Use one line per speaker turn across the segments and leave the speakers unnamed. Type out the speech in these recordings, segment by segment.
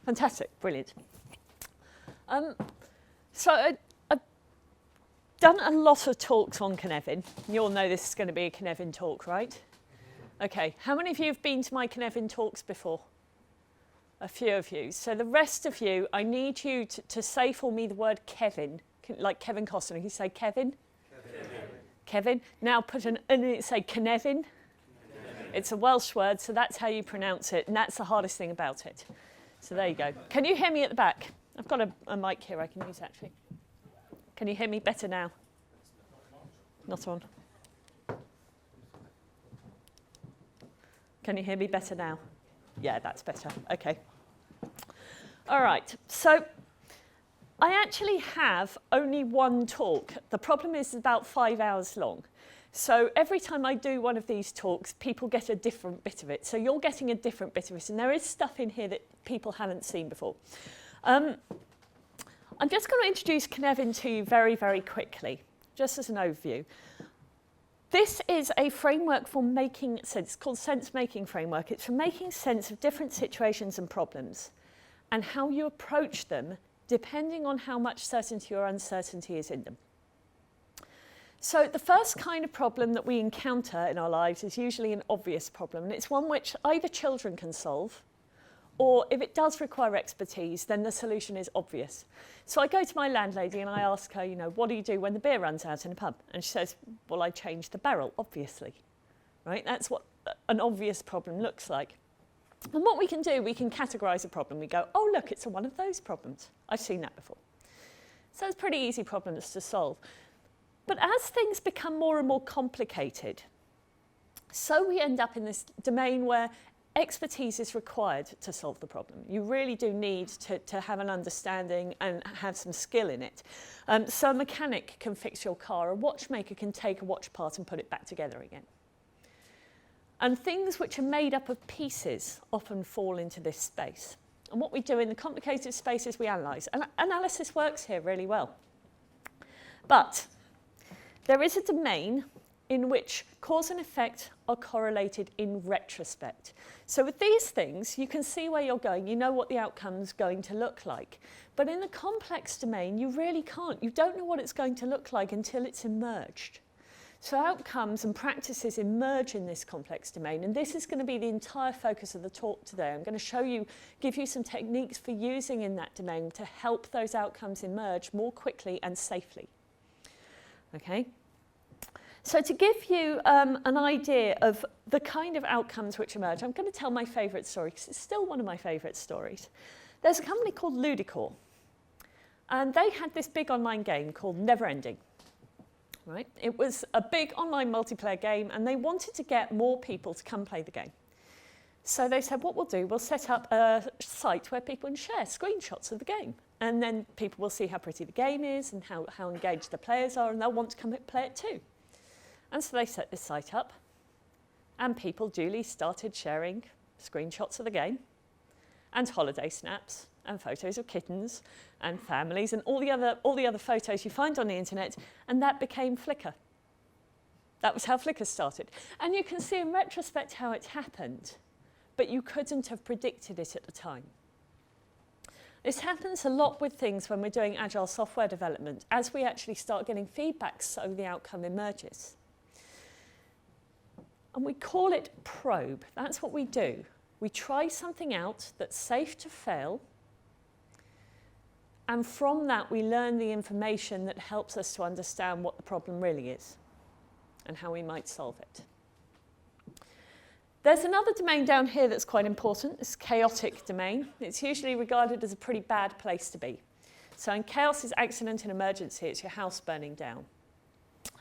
Fantastic, brilliant. So I've done a lot of talks on Cynefin. You all know this is going to be a Cynefin talk, right? Okay, how many of you have been to my Cynefin talks before? A few of you. So the rest of you, I need you to say for me the word Kevin, like Kevin Costner. You say Kevin? Kevin. Now put an in it, say Cynefin. It's a Welsh word, so that's how you pronounce it, and that's the hardest thing about it. So there you go. Can you hear me at the back? I've got a mic here I can use, actually. Can you hear me better now? Not on. Can you hear me better now? Yeah, that's better. Okay. All right. So I actually have only one talk. The problem is it's about 5 hours long. So every time I do one of these talks, people get a different bit of it. So you're getting a different bit of it. And there is stuff in here that people haven't seen before. I'm just going to introduce Cynefin to you very, very quickly, just as an overview. This is a framework for making sense. It's called Sensemaking Framework. It's for making sense of different situations and problems and how you approach them depending on how much certainty or uncertainty is in them. So the first kind of problem that we encounter in our lives is usually an obvious problem, and it's one which either children can solve, or if it does require expertise, then the solution is obvious. So I go to my landlady and I ask her, you know, what do you do when the beer runs out in a pub? And she says, well, I change the barrel, obviously. Right? That's what an obvious problem looks like. And what we can do, we can categorize a problem. We go, oh, look, it's one of those problems. I've seen that before. So it's pretty easy problems to solve. But as things become more and more complicated, so we end up in this domain where expertise is required to solve the problem. You really do need to have an understanding and have some skill in it. So a mechanic can fix your car, a watchmaker can take a watch part and put it back together again. And things which are made up of pieces often fall into this space. And what we do in the complicated space is we analyse. And analysis works here really well. But there is a domain in which cause and effect are correlated in retrospect. So with these things, you can see where you're going. You know what the outcome's going to look like. But in a complex domain, you really can't. You don't know what it's going to look like until it's emerged. So outcomes and practices emerge in this complex domain, and this is going to be the entire focus of the talk today. I'm going to show you, give you some techniques for using in that domain to help those outcomes emerge more quickly and safely. Okay? So to give you an idea of the kind of outcomes which emerge, I'm going to tell my favourite story, because it's still one of my favourite stories. There's a company called Ludicore, and they had this big online game called Neverending. Right? It was a big online multiplayer game, and they wanted to get more people to come play the game. So they said, what we'll do, we'll set up a site where people can share screenshots of the game. And then people will see how pretty the game is and how engaged the players are, and they'll want to come and play it too. And so they set this site up, and people duly started sharing screenshots of the game and holiday snaps and photos of kittens and families and all the other photos you find on the internet, and that became Flickr. That was how Flickr started. And you can see in retrospect how it happened, but you couldn't have predicted it at the time. This happens a lot with things when we're doing agile software development, as we actually start getting feedback so the outcome emerges. And we call it probe. That's what we do. We try something out that's safe to fail, and from that we learn the information that helps us to understand what the problem really is and how we might solve it. There's another domain down here that's quite important, this chaotic domain. It's usually regarded as a pretty bad place to be. So in chaos is accident and emergency, it's your house burning down.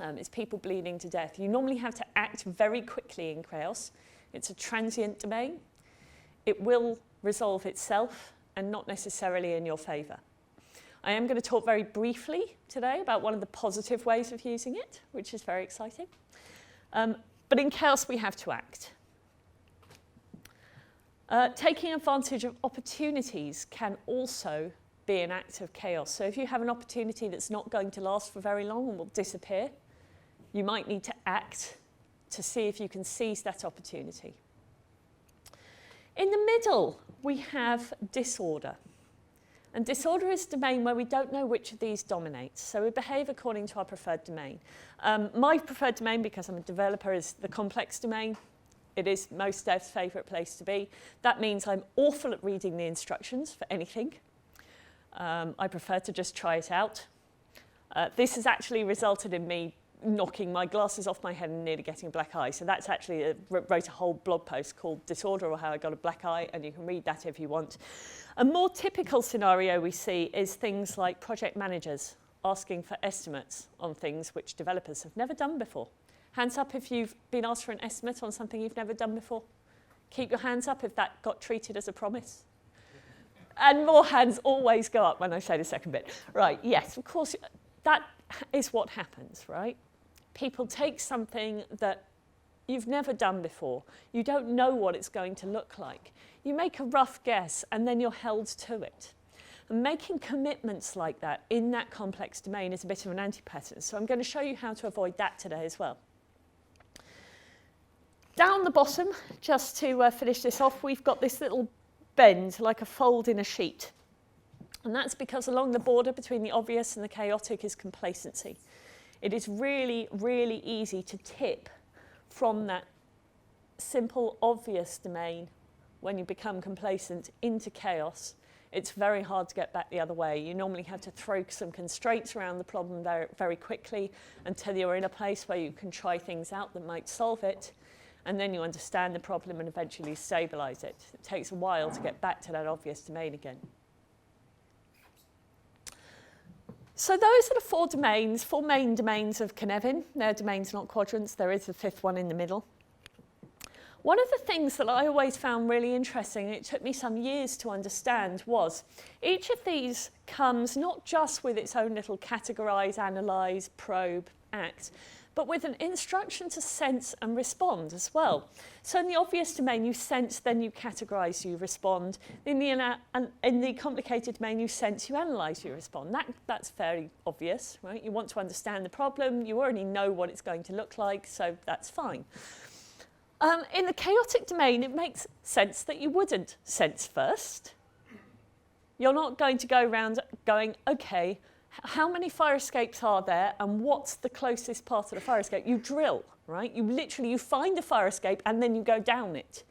It's people bleeding to death. You normally have to act very quickly in chaos. It's a transient domain. It will resolve itself and not necessarily in your favour. I am going to talk very briefly today about one of the positive ways of using it, which is very exciting. But in chaos, we have to act. Taking advantage of opportunities can also be an act of chaos. So if you have an opportunity that's not going to last for very long and will disappear, you might need to act to see if you can seize that opportunity. In the middle, we have disorder. And disorder is a domain where we don't know which of these dominates. So we behave according to our preferred domain. My preferred domain, because I'm a developer, is the complex domain. It is most devs' favourite place to be. That means I'm awful at reading the instructions for anything. I prefer to just try it out. This has actually resulted in me knocking my glasses off my head and nearly getting a black eye. So that's actually, wrote a whole blog post called Disorder or How I Got a Black Eye, and you can read that if you want. A more typical scenario we see is things like project managers asking for estimates on things which developers have never done before. Hands up if you've been asked for an estimate on something you've never done before. Keep your hands up if that got treated as a promise. And more hands always go up when I say the second bit. Right, yes, of course, that is what happens, right? People take something that you've never done before. You don't know what it's going to look like. You make a rough guess and then you're held to it. And making commitments like that in that complex domain is a bit of an anti-pattern. So I'm going to show you how to avoid that today as well. Down the bottom, just to finish this off, we've got this little bend, like a fold in a sheet. And that's because along the border between the obvious and the chaotic is complacency. It is really, really easy to tip from that simple, obvious domain when you become complacent into chaos. It's very hard to get back the other way. You normally have to throw some constraints around the problem very, very quickly until you're in a place where you can try things out that might solve it, and then you understand the problem and eventually stabilize it. It takes a while to get back to that obvious domain again. So those are the four main domains of Cynefin. They're domains, not quadrants. There is a fifth one in the middle. One of the things that I always found really interesting, and it took me some years to understand, was each of these comes not just with its own little categorize, analyze, probe, act, but with an instruction to sense and respond as well. So in the obvious domain, you sense, then you categorize, you respond. In the complicated domain, you sense, you analyze, you respond. That's fairly obvious, right? You want to understand the problem. You already know what it's going to look like, so that's fine. In the chaotic domain, it makes sense that you wouldn't sense first. You're not going to go around going, okay, how many fire escapes are there and what's the closest part of the fire escape? You drill, right? You find a fire escape and then you go down it.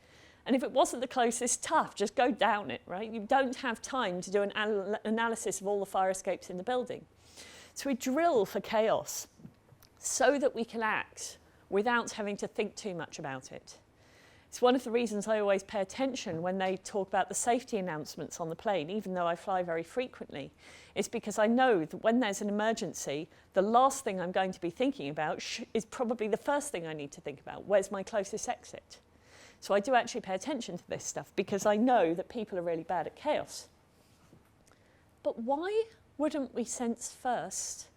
And if it wasn't the closest, tough, just go down it, right? You don't have time to do an analysis of all the fire escapes in the building. So we drill for chaos so that we can act without having to think too much about it. It's one of the reasons I always pay attention when they talk about the safety announcements on the plane, even though I fly very frequently. It's because I know that when there's an emergency, the last thing I'm going to be thinking about is probably the first thing I need to think about. Where's my closest exit? So I do actually pay attention to this stuff because I know that people are really bad at chaos. But why wouldn't we sense first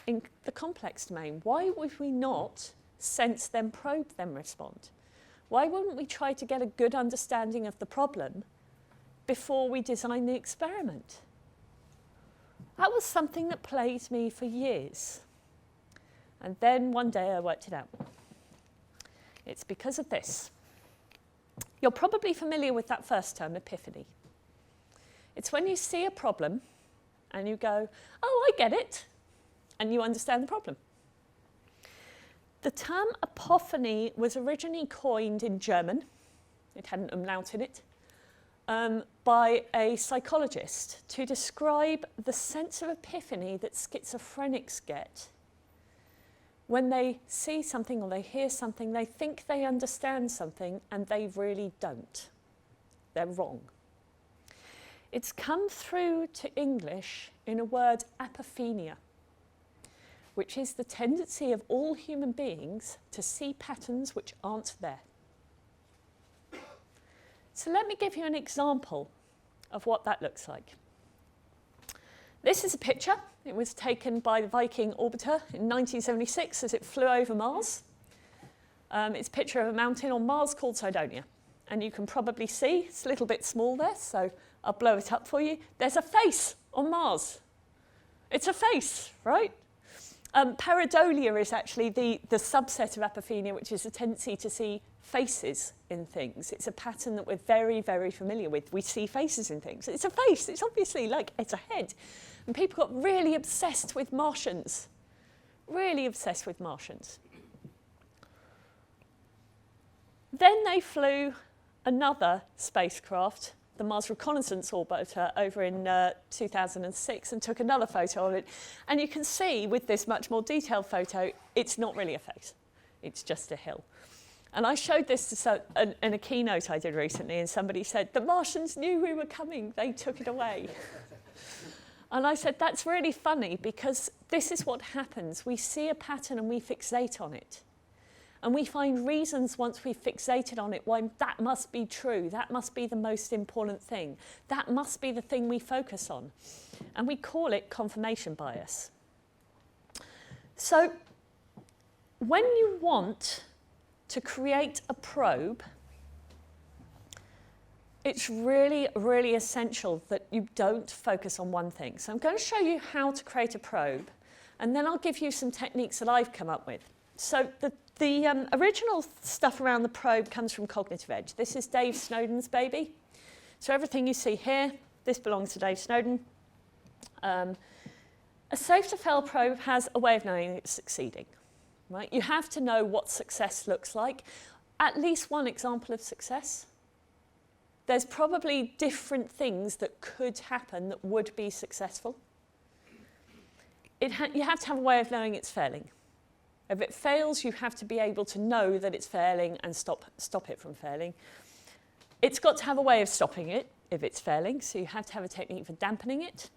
in the complex domain? Why would we not sense, then probe, then respond? Why wouldn't we try to get a good understanding of the problem before we design the experiment? That was something that plagued me for years. And then one day I worked it out. It's because of this. You're probably familiar with that first term, epiphany. It's when you see a problem and you go, oh, I get it, and you understand the problem. The term epiphany was originally coined in German, it had an umlaut in it, by a psychologist to describe the sense of epiphany that schizophrenics get. When they see something or they hear something, they think they understand something and they really don't. They're wrong. It's come through to English in a word, apophenia, which is the tendency of all human beings to see patterns which aren't there. So let me give you an example of what that looks like. This is a picture. It was taken by the Viking orbiter in 1976 as it flew over Mars. It's a picture of a mountain on Mars called Cydonia. And you can probably see, it's a little bit small there, so I'll blow it up for you. There's a face on Mars. It's a face, right? Pareidolia is actually the subset of apophenia, which is a tendency to see faces in things. It's a pattern that we're very, very familiar with. We see faces in things. It's a face. It's obviously like it's a head. And people got really obsessed with Martians. Really obsessed with Martians. Then they flew another spacecraft, the Mars Reconnaissance Orbiter, over in 2006 and took another photo of it. And you can see with this much more detailed photo, it's not really a face. It's just a hill. And I showed this in a keynote I did recently, and somebody said, the Martians knew we were coming, they took it away. And I said, that's really funny, because this is what happens. We see a pattern and we fixate on it. And we find reasons once we've fixated on it why that must be true. That must be the most important thing. That must be the thing we focus on. And we call it confirmation bias. So when you want to create a probe, it's really, really essential that you don't focus on one thing. So I'm going to show you how to create a probe, and then I'll give you some techniques that I've come up with. So the original stuff around the probe comes from Cognitive Edge. This is Dave Snowden's baby. So everything you see here, this belongs to Dave Snowden. A safe to fail probe has a way of knowing it's succeeding. Right? You have to know what success looks like. At least one example of success. There's probably different things that could happen that would be successful. You have to have a way of knowing it's failing. If it fails, you have to be able to know that it's failing and stop it from failing. It's got to have a way of stopping it if it's failing, so you have to have a technique for dampening it.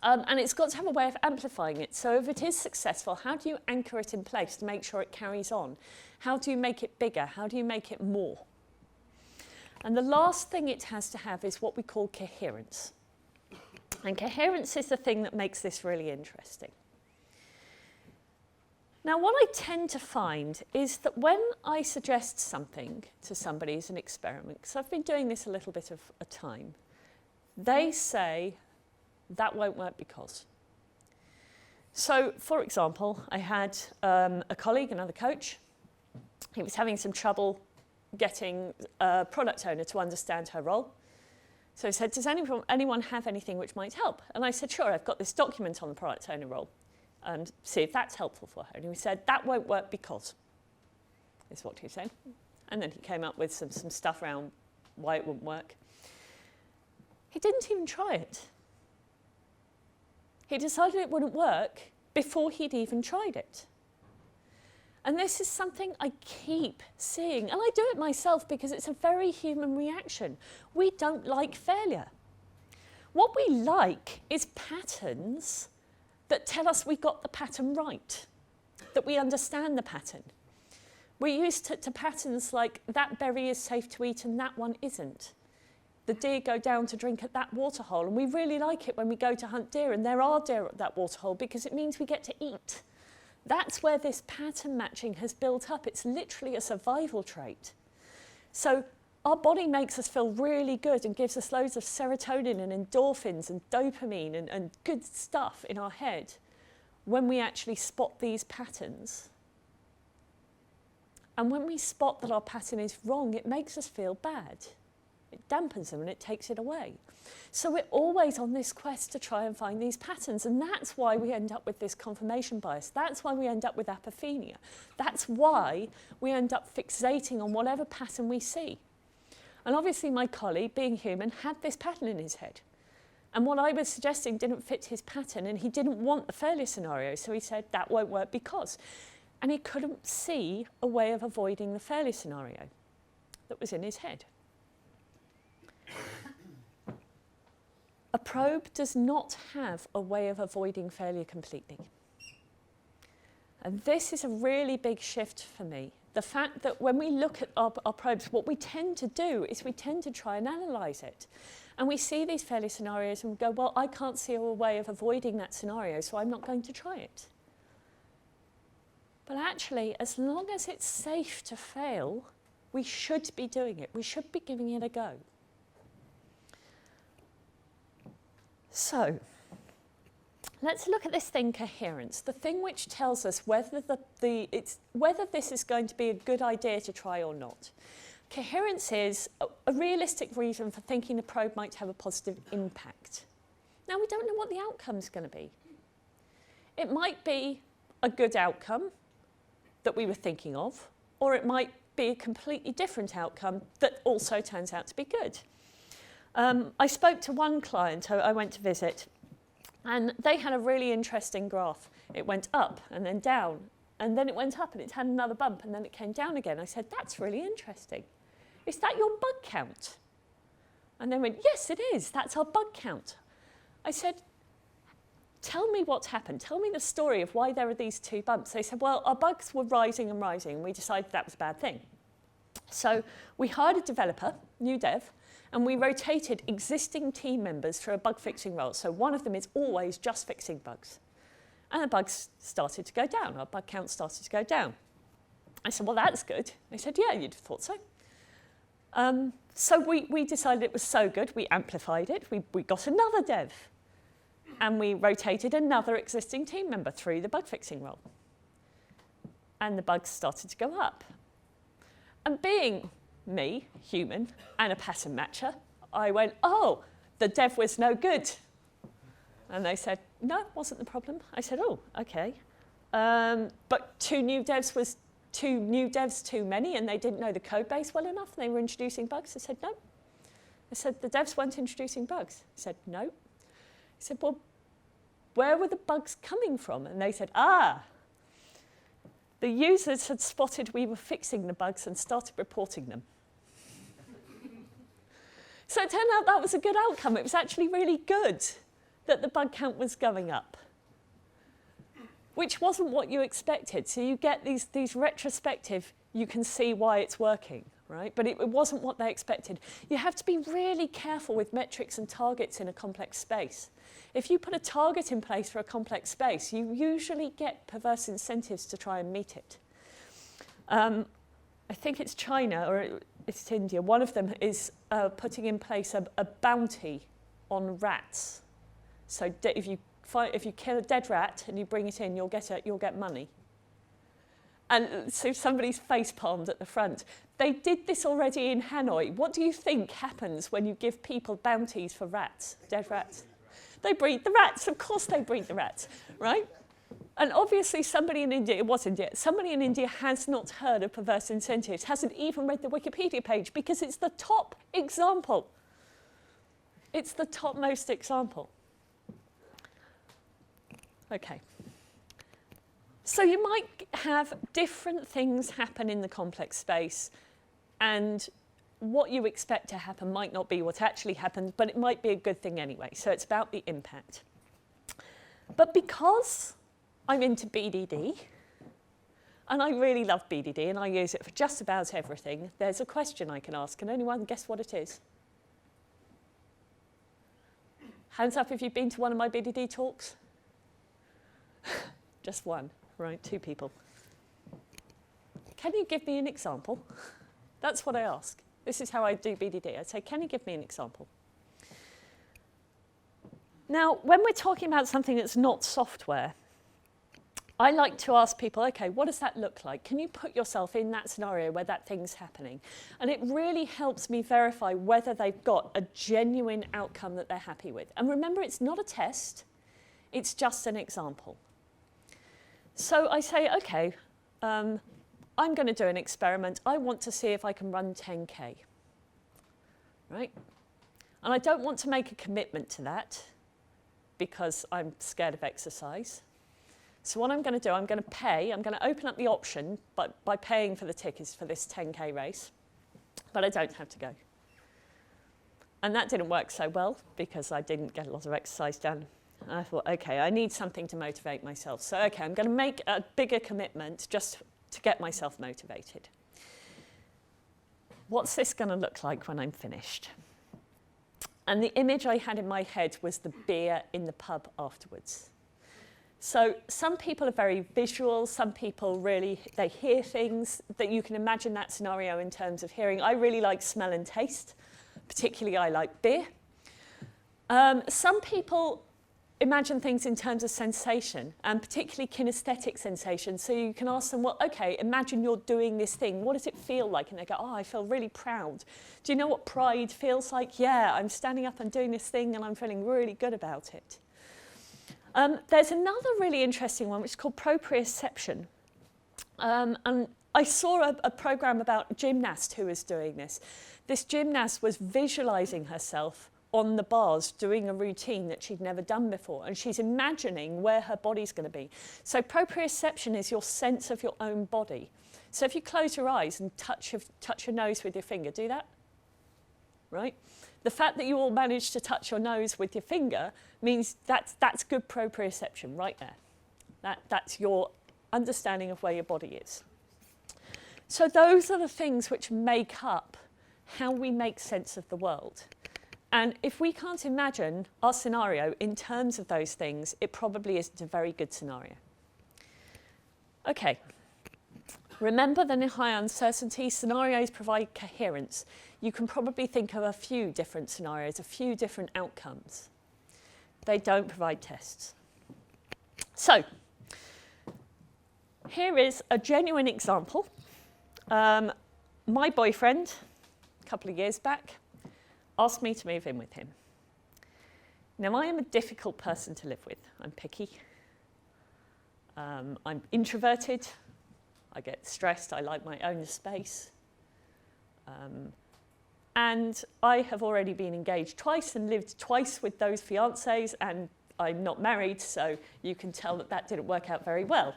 And it's got to have a way of amplifying it. So if it is successful, how do you anchor it in place to make sure it carries on? How do you make it bigger? How do you make it more? And the last thing it has to have is what we call coherence. And coherence is the thing that makes this really interesting. Now, what I tend to find is that when I suggest something to somebody as an experiment, because I've been doing this a little bit of a time, they say, that won't work because. So, for example, I had a colleague, another coach. He was having some trouble getting a product owner to understand her role. So he said, does anyone have anything which might help? And I said, sure, I've got this document on the product owner role, and see if that's helpful for her. And he said, that won't work because, is what he said. And then he came up with some stuff around why it wouldn't work. He didn't even try it. He decided it wouldn't work before he'd even tried it. And this is something I keep seeing. And I do it myself because it's a very human reaction. We don't like failure. What we like is patterns that tell us we got the pattern right, that we understand the pattern. We're used to patterns like that berry is safe to eat and that one isn't. The deer go down to drink at that waterhole, and we really like it when we go to hunt deer and there are deer at that waterhole because it means we get to eat. That's where this pattern matching has built up. It's literally a survival trait. So our body makes us feel really good and gives us loads of serotonin and endorphins and dopamine and good stuff in our head when we actually spot these patterns. And when we spot that our pattern is wrong, it makes us feel bad. It dampens them and it takes it away. So we're always on this quest to try and find these patterns, and that's why we end up with this confirmation bias. That's why we end up with apophenia. That's why we end up fixating on whatever pattern we see. And obviously my colleague, being human, had this pattern in his head. And what I was suggesting didn't fit his pattern, and he didn't want the failure scenario, so he said, that won't work because. And he couldn't see a way of avoiding the failure scenario that was in his head. A probe does not have a way of avoiding failure completely. And this is a really big shift for me. The fact that when we look at our probes, what we tend to do is we tend to try and analyse it. And we see these failure scenarios and we go, well, I can't see a way of avoiding that scenario, so I'm not going to try it. But actually, as long as it's safe to fail, we should be doing it. We should be giving it a go. So, Let's look at this thing, coherence, the thing which tells us whether, whether this is going to be a good idea to try or not. Coherence is a realistic reason for thinking a probe might have a positive impact. Now, we don't know what the outcome's going to be. It might be a good outcome that we were thinking of, or it might be a completely different outcome that also turns out to be good. I spoke to one client who I went to visit, and they had a really interesting graph. It went up and then down, and then it went up and it had another bump, and then it came down again. I said, that's really interesting. Is that your bug count? And they went, yes, it is. That's our bug count. I said, tell me what's happened. Tell me the story of why there are these two bumps. They said, well, our bugs were rising and rising, and we decided that was a bad thing. So we hired a developer, new dev, and we rotated existing team members through a bug fixing role. So one of them is always just fixing bugs. And the bugs started to go down. Our bug count started to go down. I said, well, that's good. They said, yeah, you'd have thought so. So we decided it was so good, we amplified it. We got another dev. And we rotated another existing team member through the bug fixing role. And the bugs started to go up. And being me, human, and a pattern matcher, I went, oh, the dev was no good. And they said, no, it wasn't the problem. I said, oh, okay. But two new devs too many, and they didn't know the code base well enough, and they were introducing bugs. I said, no. I said, the devs weren't introducing bugs. I said, no. I said, well, where were the bugs coming from? And they said, the users had spotted we were fixing the bugs and started reporting them. So it turned out that was a good outcome. It was actually really good that the bug count was going up, which wasn't what you expected. So you get these retrospective, you can see why it's working, right? But it wasn't what they expected. You have to be really careful with metrics and targets in a complex space. If you put a target in place for a complex space, you usually get perverse incentives to try and meet it. I think it's China or it's India. One of them is putting in place a bounty on rats. So if you kill a dead rat and you bring it in, you'll get money. And so somebody's face palmed at the front. They did this already in Hanoi. What do you think happens when you give people bounties for rats, dead rats? They breed the rats. Of course they breed the rats, right? And obviously somebody in India has not heard of perverse incentives, hasn't even read the Wikipedia page because it's the top example. It's the topmost example. Okay. So you might have different things happen in the complex space, and what you expect to happen might not be what actually happened, but it might be a good thing anyway. So it's about the impact. But because I'm into BDD, and I really love BDD, and I use it for just about everything, there's a question I can ask. Can anyone guess what it is? Hands up if you've been to one of my BDD talks. Just one, right? 2 people. Can you give me an example? That's what I ask. This is how I do BDD. I say, can you give me an example? Now, when we're talking about something that's not software, I like to ask people, okay, what does that look like? Can you put yourself in that scenario where that thing's happening? And it really helps me verify whether they've got a genuine outcome that they're happy with. And remember, it's not a test. It's just an example. So I say, okay, I'm going to do an experiment. I want to see if I can run 10K, right? And I don't want to make a commitment to that because I'm scared of exercise. So what I'm going to do, I'm going to open up the option by paying for the tickets for this 10K race, but I don't have to go. And that didn't work so well because I didn't get a lot of exercise done. And I thought, okay, I need something to motivate myself. So, okay, I'm going to make a bigger commitment just to get myself motivated. What's this going to look like when I'm finished? And the image I had in my head was the beer in the pub afterwards. So some people are very visual, some people really, they hear things, that you can imagine that scenario in terms of hearing. I really like smell and taste, particularly I like beer. Some people imagine things in terms of sensation, and particularly kinesthetic sensation. So you can ask them, well, okay, imagine you're doing this thing. What does it feel like? And they go, oh, I feel really proud. Do you know what pride feels like? Yeah, I'm standing up and doing this thing and I'm feeling really good about it. There's another really interesting one, which is called proprioception. And I saw a program about a gymnast who was doing this. This gymnast was visualizing herself on the bars doing a routine that she'd never done before, and she's imagining where her body's going to be. So proprioception is your sense of your own body. So if you close your eyes and touch your nose with your finger, do that, right? The fact that you all managed to touch your nose with your finger means that's good proprioception right there. That's your understanding of where your body is. So those are the things which make up how we make sense of the world. And if we can't imagine our scenario in terms of those things, it probably isn't a very good scenario. Okay. Remember that in high uncertainty, scenarios provide coherence. You can probably think of a few different scenarios, a few different outcomes. They don't provide tests. So, here is a genuine example. My boyfriend, a couple of years back, asked me to move in with him. Now, I am a difficult person to live with. I'm picky. I'm introverted. I get stressed. I like my own space. And I have already been engaged twice and lived twice with those fiancés, and I'm not married, so you can tell that that didn't work out very well.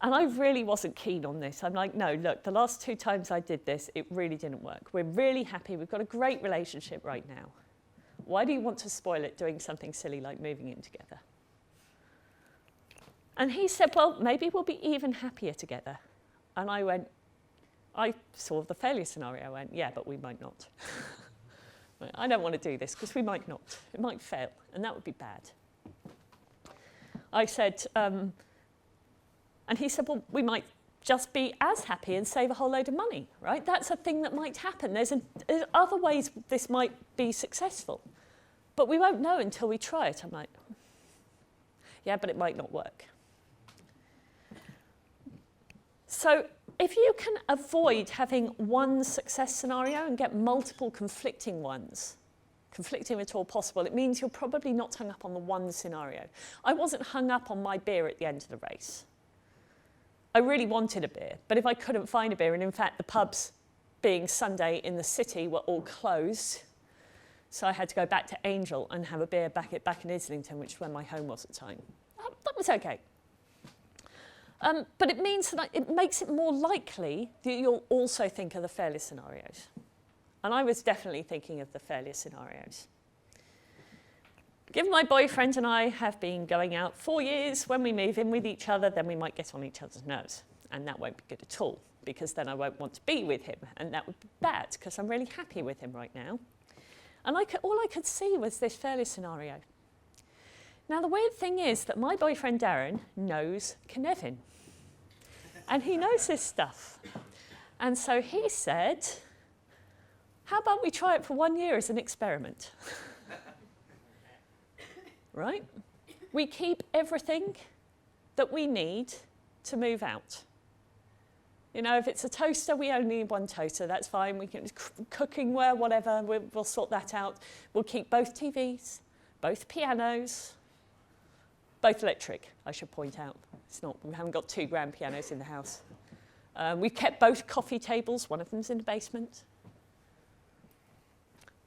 And I really wasn't keen on this. I'm like, no, look, the last 2 times I did this, it really didn't work. We're really happy. We've got a great relationship right now. Why do you want to spoil it doing something silly like moving in together? And he said, well, maybe we'll be even happier together. And I saw the failure scenario. I went, yeah, but we might not. I don't want to do this because we might not. It might fail, and that would be bad. I said, and he said, well, we might just be as happy and save a whole load of money, right? That's a thing that might happen. There's other ways this might be successful, but we won't know until we try it. I'm like, yeah, but it might not work. So if you can avoid having one success scenario and get multiple conflicting ones, conflicting at all possible, it means you're probably not hung up on the one scenario. I wasn't hung up on my beer at the end of the race. I really wanted a beer, but if I couldn't find a beer, and in fact the pubs, being Sunday in the city, were all closed, so I had to go back to Angel and have a beer back in Islington, which is where my home was at the time. That was okay. But it means that it makes it more likely that you'll also think of the failure scenarios. And I was definitely thinking of the failure scenarios. Given my boyfriend and I have been going out 4 years, when we move in with each other, then we might get on each other's nerves. And that won't be good at all, because then I won't want to be with him. And that would be bad, because I'm really happy with him right now. And all I could see was this failure scenario. Now, the weird thing is that my boyfriend, Darren, knows Cynefin. And he knows this stuff. And so he said, how about we try it for 1 year as an experiment? Right? We keep everything that we need to move out. You know, if it's a toaster, we only need one toaster. That's fine. We can cookingware, whatever. We'll sort that out. We'll keep both TVs, both pianos, both electric, I should point out. We haven't got 2 grand pianos in the house. We've kept both coffee tables. One of them's in the basement.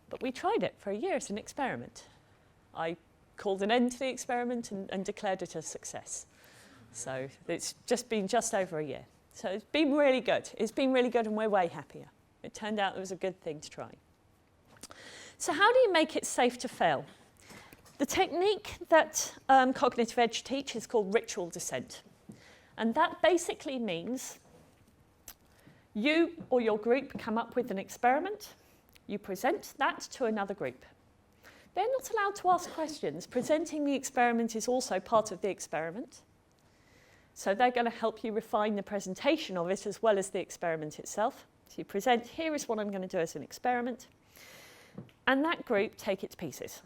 But we tried it for a year as an experiment. I called an end to the experiment and declared it a success. So it's just been just over a year. So it's been really good. It's been really good, and we're way happier. It turned out it was a good thing to try. So how do you make it safe to fail? The technique that Cognitive Edge teach is called ritual descent. And that basically means you or your group come up with an experiment. You present that to another group. They're not allowed to ask questions. Presenting the experiment is also part of the experiment. So they're going to help you refine the presentation of it as well as the experiment itself. So you present, here is what I'm going to do as an experiment. And that group take it to pieces.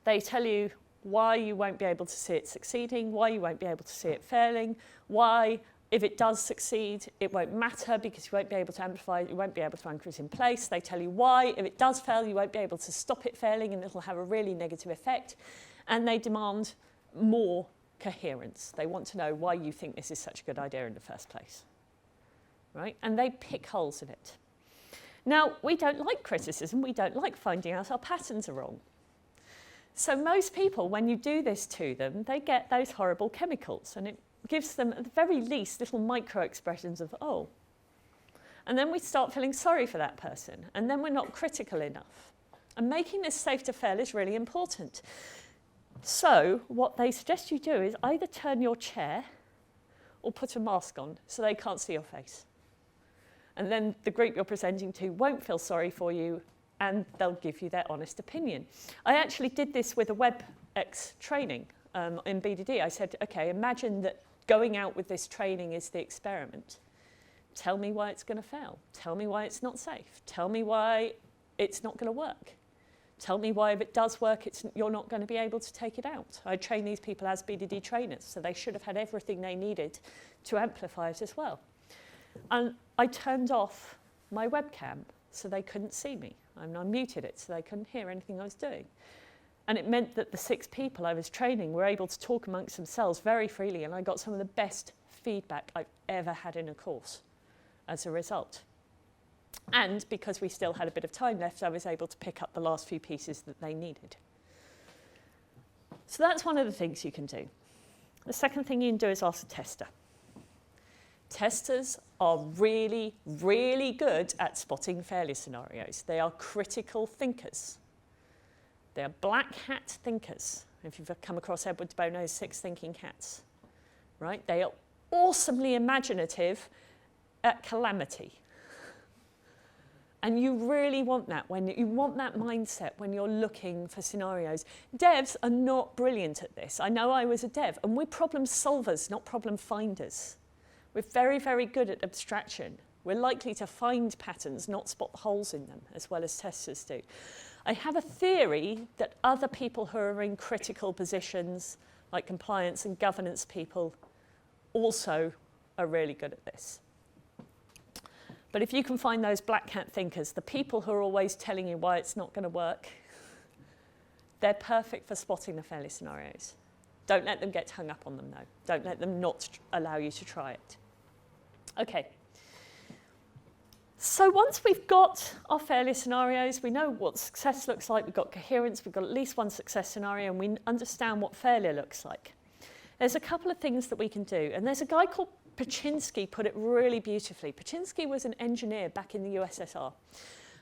They tell you why you won't be able to see it succeeding, why you won't be able to see it failing, why, if it does succeed, it won't matter because you won't be able to amplify it, you won't be able to anchor it in place. They tell you why, if it does fail, you won't be able to stop it failing and it'll have a really negative effect. And they demand more coherence. They want to know why you think this is such a good idea in the first place, right? And they pick holes in it. Now, we don't like criticism. We don't like finding out our patterns are wrong. So most people, when you do this to them, they get those horrible chemicals, and it gives them, at the very least, little micro expressions of, oh. And then we start feeling sorry for that person, and then we're not critical enough. And making this safe to fail is really important. So what they suggest you do is either turn your chair or put a mask on so they can't see your face. And then the group you're presenting to won't feel sorry for you, and they'll give you their honest opinion. I actually did this with a WebEx training in BDD. I said, okay, imagine that going out with this training is the experiment. Tell me why it's going to fail. Tell me why it's not safe. Tell me why it's not going to work. Tell me why if it does work, you're not going to be able to take it out. I train these people as BDD trainers, so they should have had everything they needed to amplify it as well. And I turned off my webcam so they couldn't see me. And I muted it so they couldn't hear anything I was doing. And it meant that the 6 people I was training were able to talk amongst themselves very freely, and I got some of the best feedback I've ever had in a course as a result. And because we still had a bit of time left, I was able to pick up the last few pieces that they needed. So that's one of the things you can do. The second thing you can do is ask a tester. Testers are really, really good at spotting failure scenarios. They are critical thinkers. They are black hat thinkers. If you've come across Edward de Bono's 6 Thinking Hats, right? They are awesomely imaginative at calamity. And you really want that you want that mindset when you're looking for scenarios. Devs are not brilliant at this. I know I was a dev, and we're problem solvers, not problem finders. We're very, very good at abstraction. We're likely to find patterns, not spot the holes in them, as well as testers do. I have a theory that other people who are in critical positions, like compliance and governance people, also are really good at this. But if you can find those black hat thinkers, the people who are always telling you why it's not going to work, they're perfect for spotting the failure scenarios. Don't let them get hung up on them, though. Don't let them not allow you to try it. Okay. So once we've got our failure scenarios, we know what success looks like, we've got coherence, we've got at least one success scenario, and we understand what failure looks like. There's a couple of things that we can do, and there's a guy called Paczynski put it really beautifully. Paczynski was an engineer back in the USSR,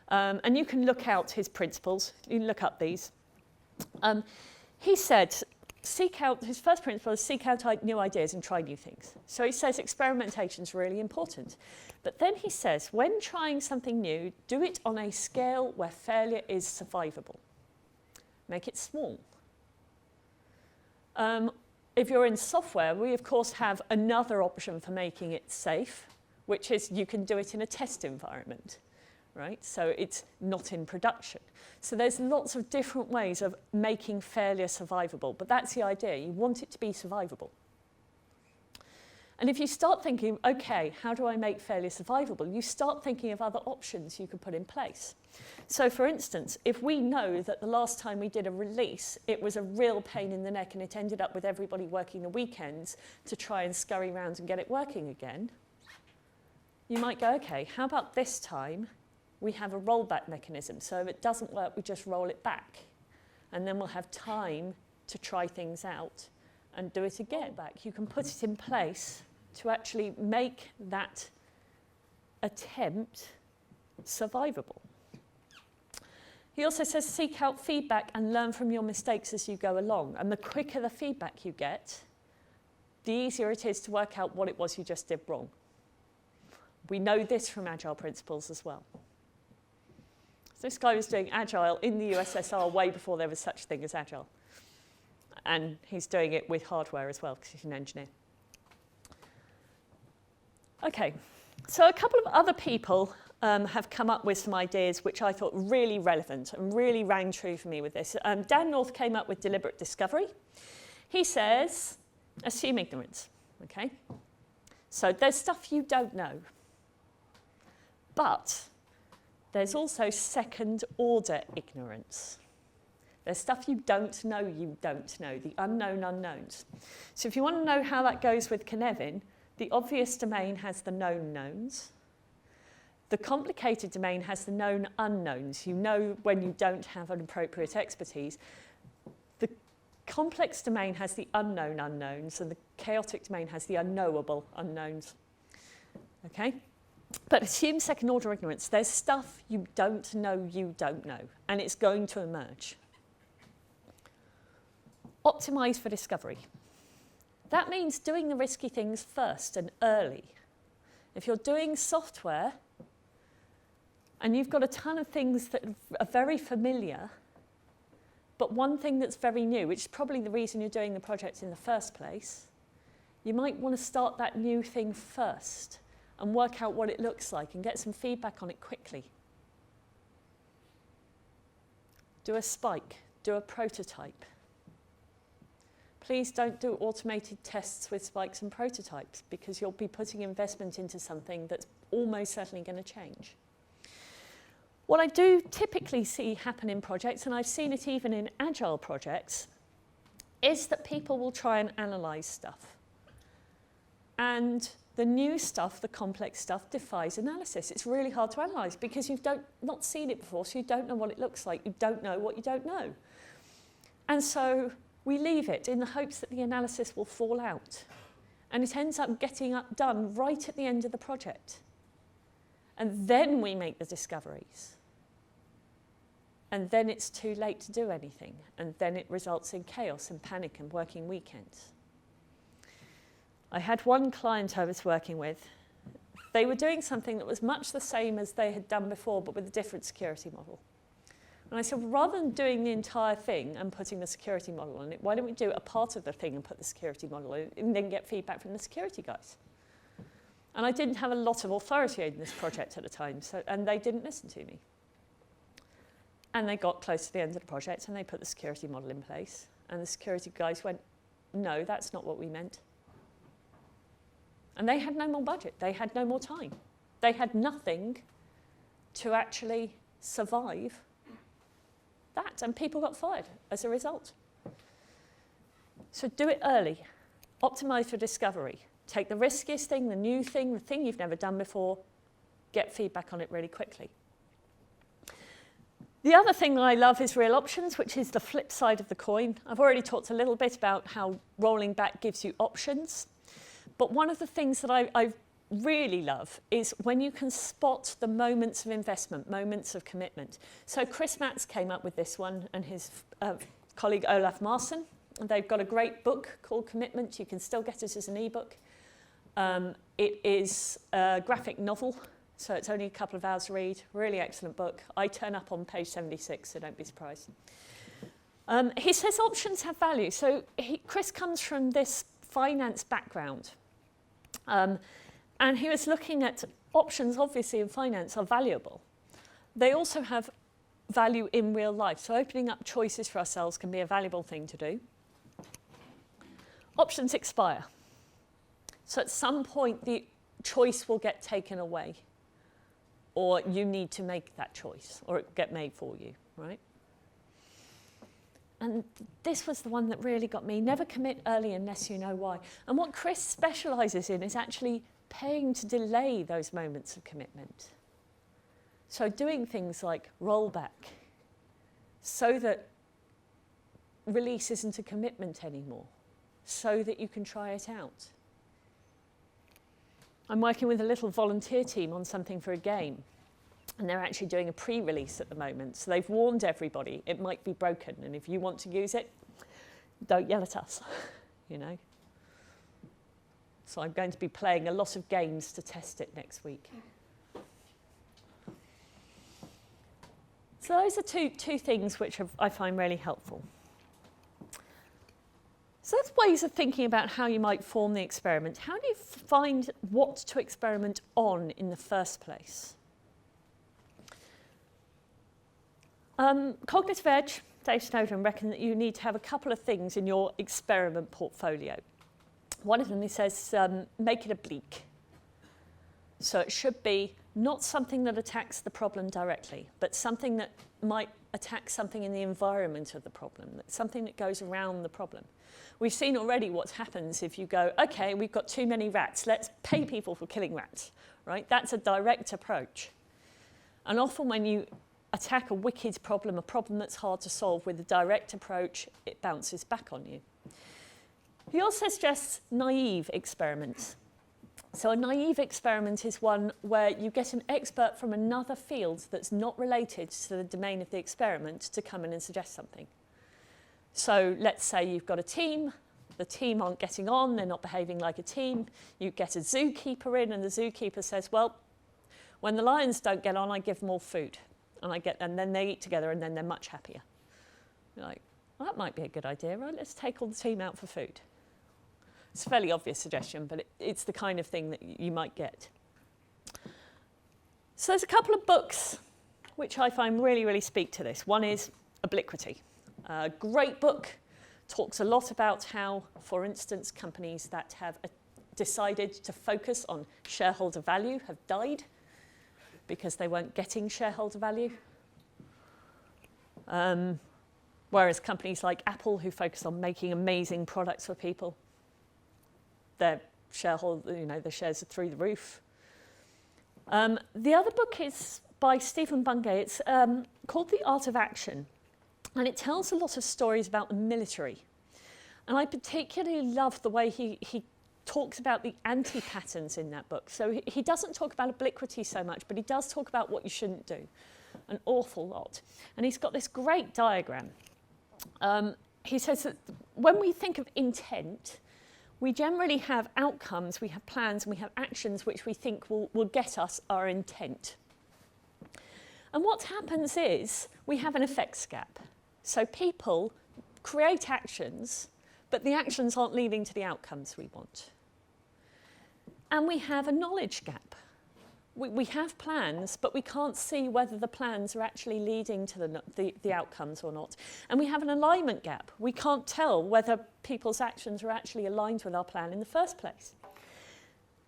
and you can look out his principles, you can look up these. He said, his first principle is seek out new ideas and try new things. So he says experimentation is really important. But then he says, when trying something new, do it on a scale where failure is survivable. Make it small. If you're in software, we of course have another option for making it safe, which is you can do it in a test environment, right? So it's not in production. So there's lots of different ways of making failure survivable, but that's the idea. You want it to be survivable. And if you start thinking, okay, how do I make failure survivable? You start thinking of other options you could put in place. So for instance, if we know that the last time we did a release, it was a real pain in the neck and it ended up with everybody working the weekends to try and scurry around and get it working again, you might go, okay, how about this time we have a rollback mechanism. So if it doesn't work, we just roll it back. And then we'll have time to try things out and do it again. You can put it in place to actually make that attempt survivable. He also says seek out feedback and learn from your mistakes as you go along. And the quicker the feedback you get, the easier it is to work out what it was you just did wrong. We know this from Agile principles as well. So this guy was doing Agile in the USSR way before there was such a thing as Agile. And he's doing it with hardware as well, because he's an engineer. Okay, so a couple of other people have come up with some ideas which I thought really relevant and really rang true for me with this. Dan North came up with deliberate discovery. He says, assume ignorance, okay? So there's stuff you don't know, but there's also second order ignorance. There's stuff you don't know, the unknown unknowns. So if you want to know how that goes with Cynefin, the obvious domain has the known knowns. The complicated domain has the known unknowns. You know when you don't have an appropriate expertise. The complex domain has the unknown unknowns, and the chaotic domain has the unknowable unknowns. Okay? But assume second order ignorance. There's stuff you don't know, and it's going to emerge. Optimize for discovery. That means doing the risky things first and early. If you're doing software and you've got a ton of things that are very familiar, but one thing that's very new, which is probably the reason you're doing the project in the first place, you might want to start that new thing first and work out what it looks like and get some feedback on it quickly. Do a spike, do a prototype. Please don't do automated tests with spikes and prototypes, because you'll be putting investment into something that's almost certainly going to change. What I do typically see happen in projects, and I've seen it even in agile projects, is that people will try and analyze stuff. And the new stuff, the complex stuff, defies analysis. It's really hard to analyze because you've not seen it before, so you don't know what it looks like. You don't know what you don't know. And so we leave it in the hopes that the analysis will fall out. And it ends up getting done right at the end of the project. And then we make the discoveries. And then it's too late to do anything. And then it results in chaos and panic and working weekends. I had one client I was working with. They were doing something that was much the same as they had done before, but with a different security model. And I said, well, rather than doing the entire thing and putting the security model in it, why don't we do a part of the thing and put the security model in and then get feedback from the security guys? And I didn't have a lot of authority in this project at the time, and they didn't listen to me. And they got close to the end of the project and they put the security model in place. And the security guys went, no, that's not what we meant. And they had no more budget. They had no more time. They had nothing to actually survive that. And people got fired as a result. So do it early. Optimize for discovery. Take the riskiest thing, the new thing, the thing you've never done before. Get feedback on it really quickly. The other thing that I love is real options, which is the flip side of the coin. I've already talked a little bit about how rolling back gives you options. But one of the things that I really love is when you can spot the moments of investment, moments of commitment. So Chris Matz came up with this one, and his colleague Olaf Marson. And they've got a great book called Commitment. You can still get it as an ebook. It is a graphic novel. So it's only a couple of hours to read. Really excellent book. I turn up on page 76, so don't be surprised. He says options have value. So Chris comes from this finance background. And he was looking at options, obviously, in finance are valuable. They also have value in real life. So opening up choices for ourselves can be a valuable thing to do. Options expire. So at some point, the choice will get taken away. Or you need to make that choice, or it will get made for you, right? And this was the one that really got me. Never commit early unless you know why. And what Chris specializes in is actually paying to delay those moments of commitment. So doing things like rollback, so that release isn't a commitment anymore, so that you can try it out. I'm working with a little volunteer team on something for a game, and they're actually doing a pre-release at the moment. So they've warned everybody it might be broken, and if you want to use it, don't yell at us, you know. So I'm going to be playing a lot of games to test it next week. So those are two things which I find really helpful. So that's ways of thinking about how you might form the experiment. How do you find what to experiment on in the first place? Cognitive Edge, Dave Snowden reckoned that you need to have a couple of things in your experiment portfolio. One of them, he says, make it oblique. So it should be not something that attacks the problem directly, but something that might attack something in the environment of the problem, something that goes around the problem. We've seen already what happens if you go, okay, we've got too many rats, let's pay people for killing rats, right? That's a direct approach. And often when you attack a wicked problem, a problem that's hard to solve with a direct approach, it bounces back on you. He also suggests naive experiments. So a naive experiment is one where you get an expert from another field that's not related to the domain of the experiment to come in and suggest something. So let's say you've got a team, the team aren't getting on, they're not behaving like a team. You get a zookeeper in and the zookeeper says, well, when the lions don't get on, I give them all food. And then they eat together and then they're much happier. You're like, well, that might be a good idea, right? Let's take all the team out for food. It's a fairly obvious suggestion, but it's the kind of thing that you might get. So there's a couple of books which I find really, really speak to this. One is Obliquity. A great book, talks a lot about how, for instance, companies that have decided to focus on shareholder value have died because they weren't getting shareholder value. Whereas companies like Apple, who focus on making amazing products for people, their shareholder, the shares are through the roof. The other book is by Stephen Bungay. It's called The Art of Action, and it tells a lot of stories about the military. And I particularly love the way he talks about the anti-patterns in that book. So he doesn't talk about obliquity so much, but he does talk about what you shouldn't do, an awful lot. And he's got this great diagram. He says that when we think of intent, we generally have outcomes, we have plans, and we have actions which we think will get us our intent. And what happens is we have an effects gap. So people create actions, but the actions aren't leading to the outcomes we want. And we have a knowledge gap. We have plans, but we can't see whether the plans are actually leading to the outcomes or not. And we have an alignment gap. We can't tell whether people's actions are actually aligned with our plan in the first place.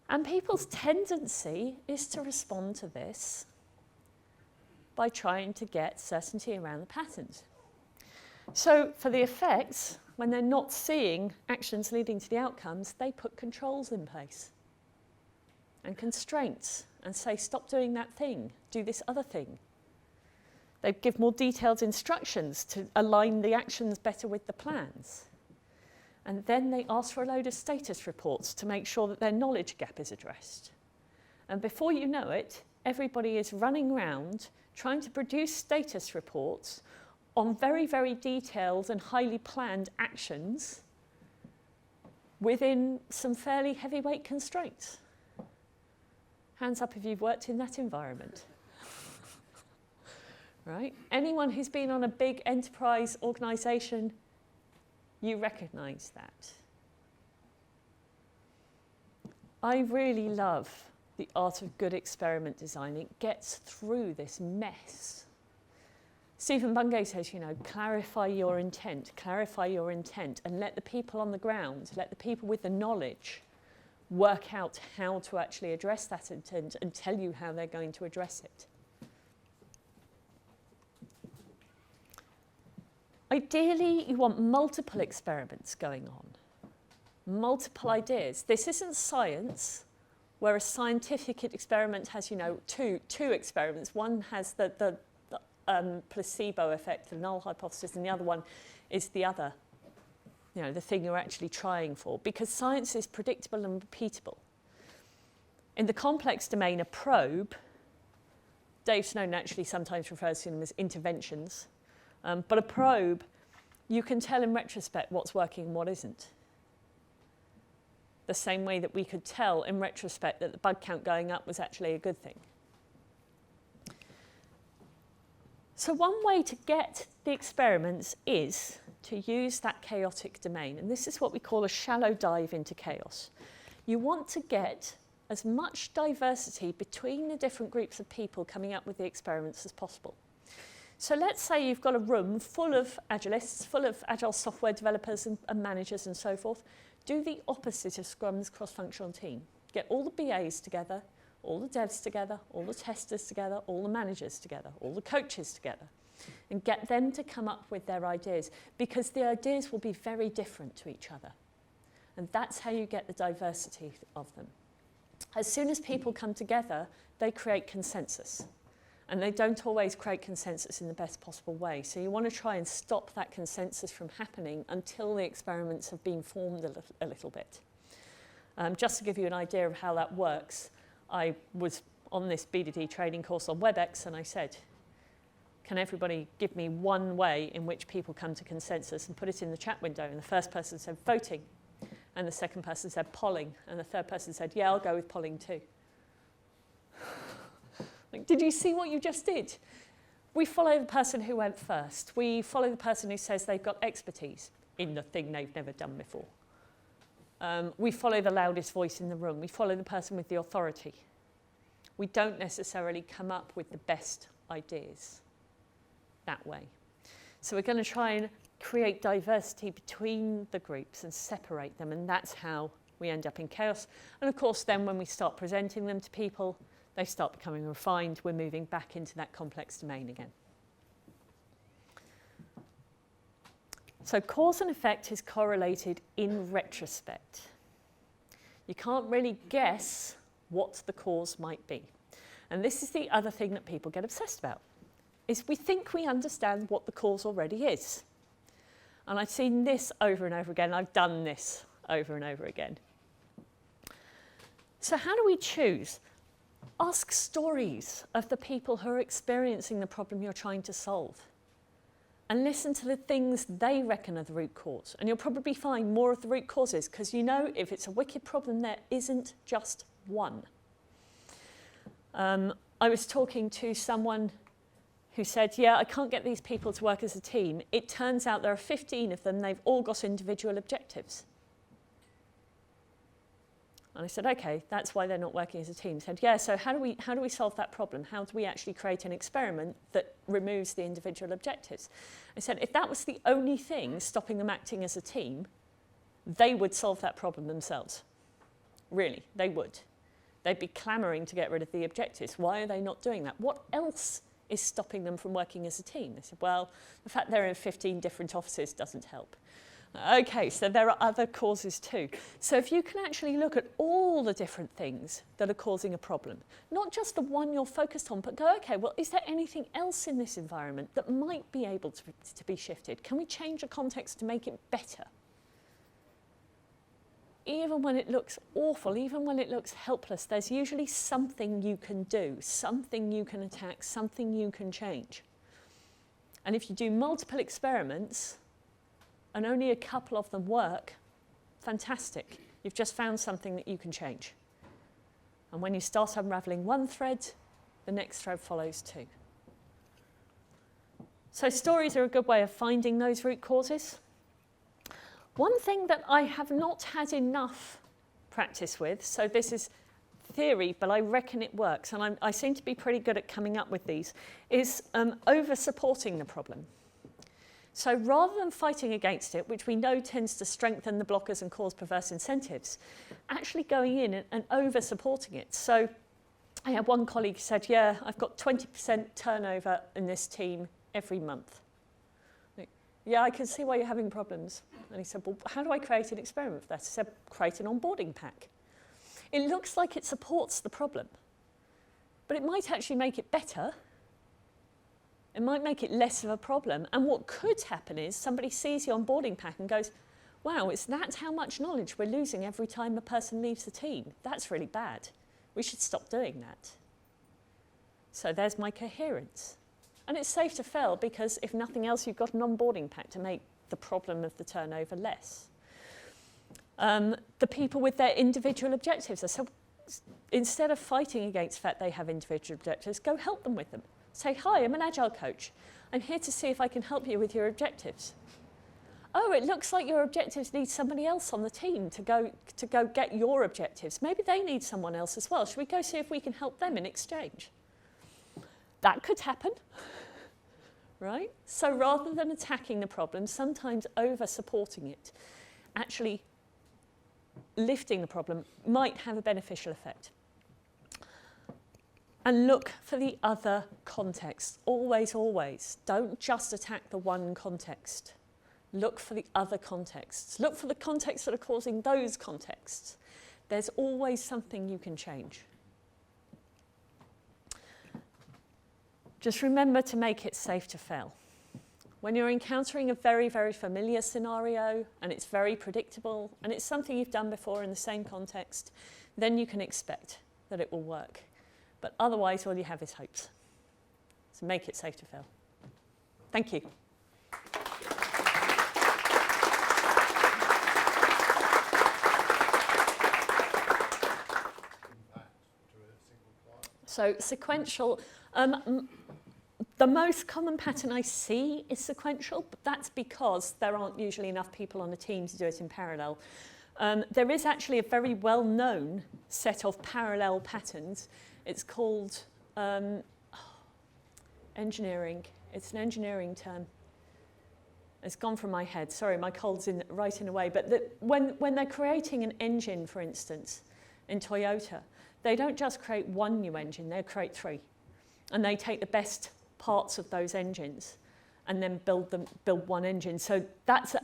And people's tendency is to respond to this by trying to get certainty around the patterns. So for the effects, when they're not seeing actions leading to the outcomes, they put controls in place and constraints and say, stop doing that thing, do this other thing. They give more detailed instructions to align the actions better with the plans. And then they ask for a load of status reports to make sure that their knowledge gap is addressed. And before you know it, everybody is running around trying to produce status reports on very, very detailed and highly planned actions within some fairly heavyweight constraints. Hands up if you've worked in that environment. Right? Anyone who's been on a big enterprise organisation, you recognise that. I really love the art of good experiment design. It gets through this mess. Stephen Bungay says, clarify your intent, and let the people on the ground, let the people with the knowledge work out how to actually address that intent and tell you how they're going to address it. Ideally, you want multiple experiments going on, multiple ideas. This isn't science, where a scientific experiment has, two experiments. One has the placebo effect, the null hypothesis, and the other one is the other. The thing you're actually trying for, because science is predictable and repeatable. In the complex domain, a probe, Dave Snowden actually sometimes refers to them as interventions, but a probe, you can tell in retrospect what's working and what isn't. The same way that we could tell in retrospect that the bug count going up was actually a good thing. So one way to get the experiments is to use that chaotic domain. And this is what we call a shallow dive into chaos. You want to get as much diversity between the different groups of people coming up with the experiments as possible. So let's say you've got a room full of Agilists, full of Agile software developers and managers and so forth. Do the opposite of Scrum's cross-functional team. Get all the BAs together, all the devs together, all the testers together, all the managers together, all the coaches together, and get them to come up with their ideas, because the ideas will be very different to each other. And that's how you get the diversity of them. As soon as people come together, they create consensus. And they don't always create consensus in the best possible way. So you want to try and stop that consensus from happening until the experiments have been formed a little bit. Just to give you an idea of how that works, I was on this BDD training course on WebEx, and I said, can everybody give me one way in which people come to consensus, and put it in the chat window? And the first person said voting, and the second person said polling, and the third person said, yeah, I'll go with polling too. Like, did you see what you just did? We follow the person who went first. We follow the person who says they've got expertise in the thing they've never done before. We follow the loudest voice in the room. We follow the person with the authority. We don't necessarily come up with the best ideas that way. So we're going to try and create diversity between the groups and separate them, and that's how we end up in chaos. And of course, then when we start presenting them to people, they start becoming refined. We're moving back into that complex domain again. So cause and effect is correlated in retrospect. You can't really guess what the cause might be. And this is the other thing that people get obsessed about, is we think we understand what the cause already is. And I've seen this over and over again. I've done this over and over again. So how do we choose? Ask stories of the people who are experiencing the problem you're trying to solve. And listen to the things they reckon are the root cause. And you'll probably find more of the root causes, because you know if it's a wicked problem, there isn't just one. I was talking to someone who said, yeah, I can't get these people to work as a team. It turns out there are 15 of them. They've all got individual objectives. And I said, OK, that's why they're not working as a team. He said, yeah, so how do we solve that problem? How do we actually create an experiment that removes the individual objectives? I said, if that was the only thing stopping them acting as a team, they would solve that problem themselves. Really, they would. They'd be clamoring to get rid of the objectives. Why are they not doing that? What else is stopping them from working as a team? They said, well, the fact they're in 15 different offices doesn't help. OK, so there are other causes too. So if you can actually look at all the different things that are causing a problem, not just the one you're focused on, but go, OK, well, is there anything else in this environment that might be able to be shifted? Can we change the context to make it better? Even when it looks awful, even when it looks helpless, there's usually something you can do, something you can attack, something you can change. And if you do multiple experiments, and only a couple of them work, fantastic. You've just found something that you can change. And when you start unraveling one thread, the next thread follows too. So stories are a good way of finding those root causes. One thing that I have not had enough practice with, so this is theory, but I reckon it works, and I seem to be pretty good at coming up with these, is over-supporting the problem. So rather than fighting against it, which we know tends to strengthen the blockers and cause perverse incentives, actually going in and over-supporting it. So I had one colleague who said, yeah, I've got 20% turnover in this team every month. Yeah, I can see why you're having problems. And he said, well, how do I create an experiment for that? I said, create an onboarding pack. It looks like it supports the problem, but it might actually make it better. It might make it less of a problem. And what could happen is somebody sees the onboarding pack and goes, wow, is that how much knowledge we're losing every time a person leaves the team? That's really bad. We should stop doing that. So there's my coherence. And it's safe to fail because if nothing else, you've got an onboarding pack to make the problem of the turnover less. The people with their individual objectives. So instead of fighting against the fact they have individual objectives, go help them with them. Say, hi, I'm an Agile coach. I'm here to see if I can help you with your objectives. Oh, it looks like your objectives need somebody else on the team to go get your objectives. Maybe they need someone else as well. Should we go see if we can help them in exchange? That could happen. right? So rather than attacking the problem, sometimes over-supporting it, actually lifting the problem might have a beneficial effect. And look for the other context. Always, always. Don't just attack the one context. Look for the other contexts. Look for the contexts that are causing those contexts. There's always something you can change. Just remember to make it safe to fail. When you're encountering a very, very familiar scenario and it's very predictable and it's something you've done before in the same context, then you can expect that it will work. But otherwise, all you have is hopes. So make it safe to fail. Thank you. So sequential, the most common pattern I see is sequential, but that's because there aren't usually enough people on a team to do it in parallel. There is actually a very well-known set of parallel patterns. It's called engineering. It's an engineering term. It's gone from my head. Sorry, my cold's right in a way. But when they're creating an engine, for instance, in Toyota, they don't just create one new engine, they create 3. And they take the best parts of those engines and then build one engine. So that's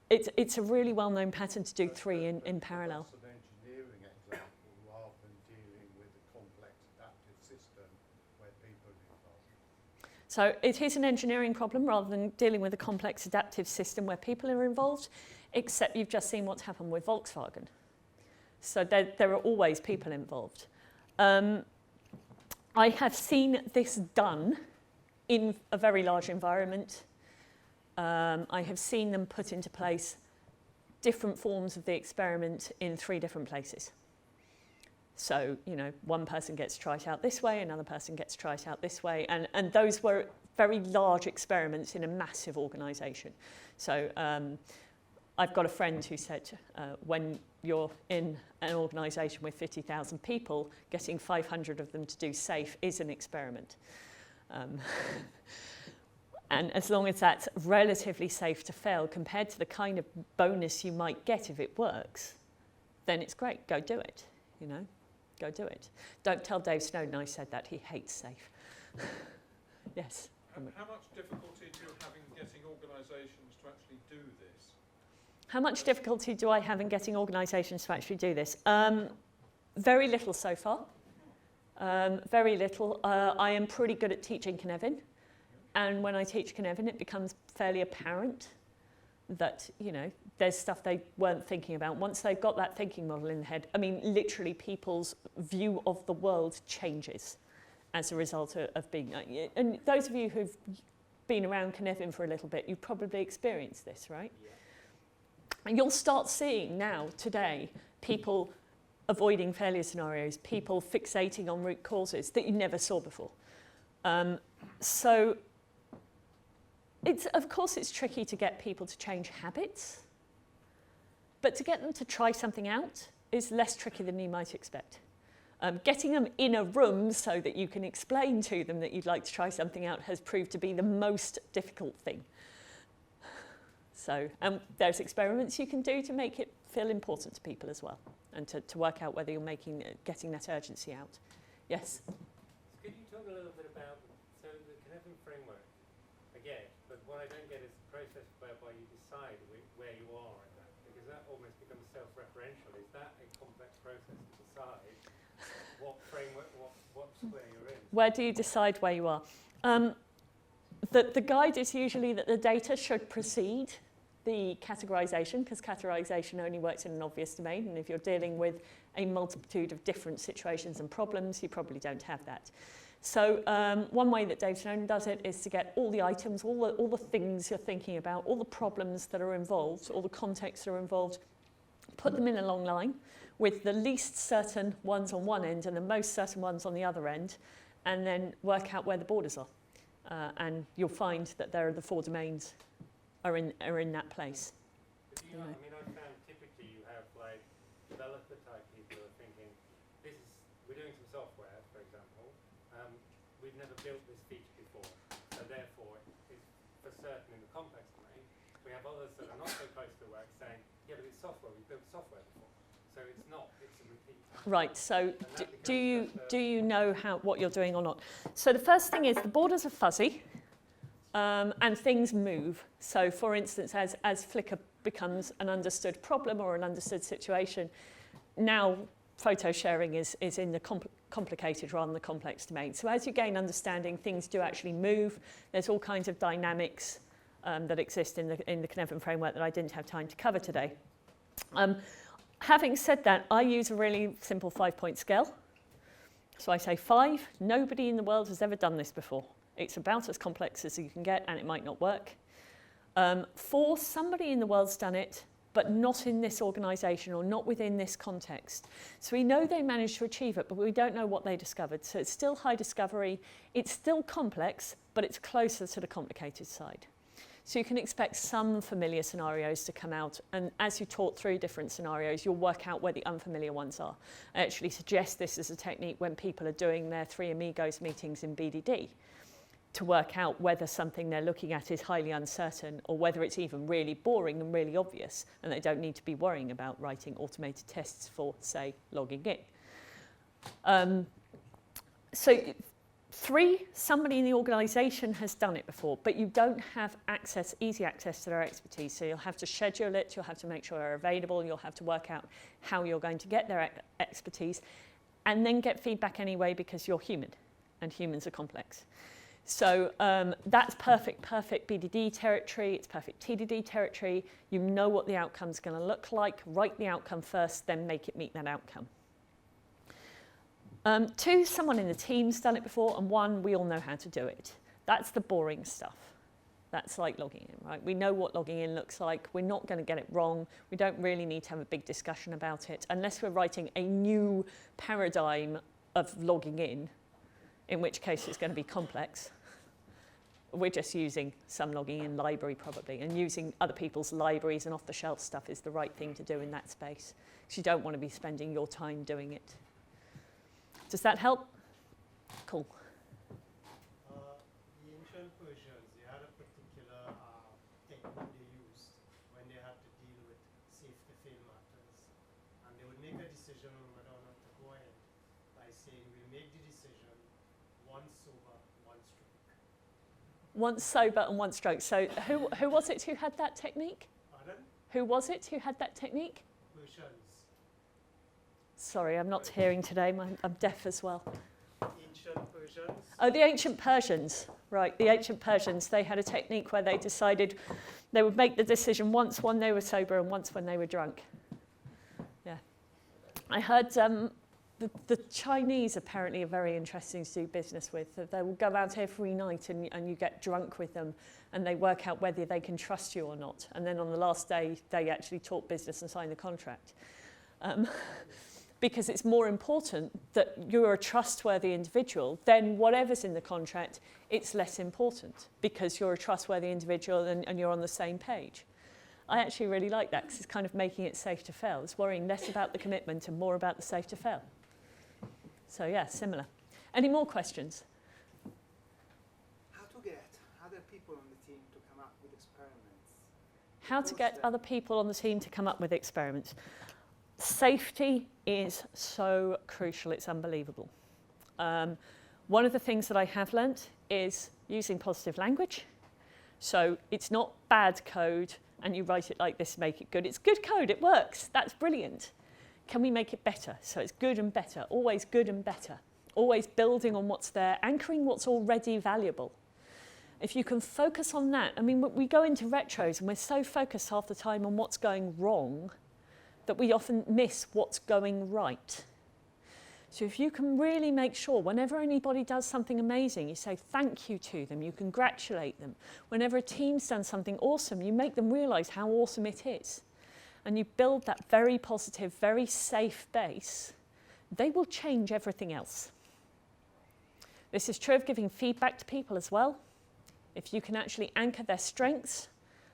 it's a really well-known pattern to do 3 in parallel.
That's an engineering example rather than dealing with a complex adaptive system where people are involved.
So it is an engineering problem rather than dealing with a complex adaptive system where people are involved, except you've just seen what's happened with Volkswagen. So there are always people involved. I have seen this done in a very large environment. I have seen them put into place different forms of the experiment in 3 different places. So, you know, one person gets to try it out this way, another person gets to try it out this way, and those were very large experiments in a massive organisation. So I've got a friend who said when you're in an organisation with 50,000 people, getting 500 of them to do safe is an experiment. And as long as that's relatively safe to fail compared to the kind of bonus you might get if it works, then it's great. Go do it, you know. Go do it. Don't tell Dave Snowden I said that. He hates safe. Yes?
How much difficulty do you have in getting organisations to actually do this?
How much difficulty do I have in getting organisations to actually do this? Very little so far. Very little. I am pretty good at teaching Cynefin. And when I teach Cynefin, it becomes fairly apparent that, you know, there's stuff they weren't thinking about. Once they've got that thinking model in the head, I mean, literally people's view of the world changes as a result of being... And those of you who've been around Cynefin for a little bit, you've probably experienced this, right? Yeah. And you'll start seeing now, today, people avoiding failure scenarios, people fixating on root causes that you never saw before. So, of course it's tricky to get people to change habits, but to get them to try something out is less tricky than you might expect. Getting them in a room so that you can explain to them that you'd like to try something out has proved to be the most difficult thing. So there's experiments you can do to make it feel important to people as well, and to work out whether you're getting that urgency out. Yes?
So could you talk a little bit about, so the Cynefin framework, I get it, but what I don't get is the process whereby you decide where you are in that, because that almost becomes self-referential. Is that a complex process to decide what framework, what square you're in?
Where do you decide where you are? The guide is usually that the data should precede the categorization, because categorization only works in an obvious domain, and if you're dealing with a multitude of different situations and problems, you probably don't have that. So one way that Dave Snowden does it is to get all the items, all the things you're thinking about, all the problems that are involved, all the contexts that are involved, put them in a long line with the least certain ones on one end and the most certain ones on the other end, and then work out where the borders are. And you'll find that there are the 4 domains are in that place.
But I mean, I found typically you have like developer type people who are thinking, we're doing some software, for example. We've never built this feature before, so therefore it's certain in the complex domain. We have others that are not so close to the work saying, yeah, but it's software, we've built software before. So it's not, it's a repeat.
Right, so do you know what you're doing or not? So the first thing is the borders are fuzzy and things move. So for instance, as Flickr becomes an understood problem or an understood situation, now photo sharing is in the complicated rather than the complex domain. So as you gain understanding, things do actually move. There's all kinds of dynamics that exist in the Cynefin framework that I didn't have time to cover today. Having said that, I use a really simple 5-point scale. So I say 5. Nobody in the world has ever done this before. It's about as complex as you can get, and it might not work. 4, somebody in the world's done it, but not in this organisation or not within this context. So we know they managed to achieve it, but we don't know what they discovered. So it's still high discovery. It's still complex, but it's closer to the complicated side. So you can expect some familiar scenarios to come out, and as you talk through different scenarios, you'll work out where the unfamiliar ones are. I actually suggest this as a technique when people are doing their 3 Amigos meetings in BDD, to work out whether something they're looking at is highly uncertain or whether it's even really boring and really obvious, and they don't need to be worrying about writing automated tests for, say, logging in. So 3, somebody in the organisation has done it before, but you don't have easy access to their expertise. So you'll have to schedule it, you'll have to make sure they're available, you'll have to work out how you're going to get their expertise, and then get feedback anyway because you're human, and humans are complex. So that's perfect BDD territory, it's perfect TDD territory. You know what the outcome's going to look like, write the outcome first, then make it meet that outcome. 2, someone in the team's done it before, and 1, we all know how to do it. That's the boring stuff. That's like logging in, right? We know what logging in looks like. We're not going to get it wrong. We don't really need to have a big discussion about it, unless we're writing a new paradigm of logging in which case it's going to be complex. We're just using some logging in library probably, and using other people's libraries and off-the-shelf stuff is the right thing to do in that space, because you don't want to be spending your time doing it. Does that help? Cool.
The ancient Persians, they had a particular technique they used when they had to deal with safety fail matters. And they would make a decision on whether or not to go ahead by saying, we'll make the decision once sober, one stroke.
Once sober and one stroke. So who was it who had that technique?
Pardon?
Who was it who had that technique?
Persians.
Sorry, I'm not hearing today. I'm deaf as well.
Ancient Persians.
Oh, the ancient Persians. Right, the ancient Persians. They had a technique where they decided they would make the decision once when they were sober and once when they were drunk. Yeah. I heard the Chinese apparently are very interesting to do business with. They will go out every night and you get drunk with them, and they work out whether they can trust you or not. And then on the last day, they actually talk business and sign the contract. Because it's more important that you're a trustworthy individual than whatever's in the contract. It's less important because you're a trustworthy individual and you're on the same page. I actually really like that because it's kind of making it safe to fail. It's worrying less about the commitment and more about the safe to fail. So yeah, similar. Any more questions?
How to get other people on the team to come up with experiments?
How to get other people on the team to come up with experiments. Safety is so crucial, it's unbelievable. One of the things that I have learnt is using positive language. So it's not bad code and you write it like this to make it good. It's good code, it works, that's brilliant. Can we make it better? So it's good and better, always good and better. Always building on what's there, anchoring what's already valuable. If you can focus on that, I mean, we go into retros and we're so focused half the time on what's going wrong that we often miss what's going right. So if you can really make sure whenever anybody does something amazing, you say thank you to them, you congratulate them. Whenever a team's done something awesome, you make them realise how awesome it is. And you build that very positive, very safe base, they will change everything else. This is true of giving feedback to people as well. If you can actually anchor their strengths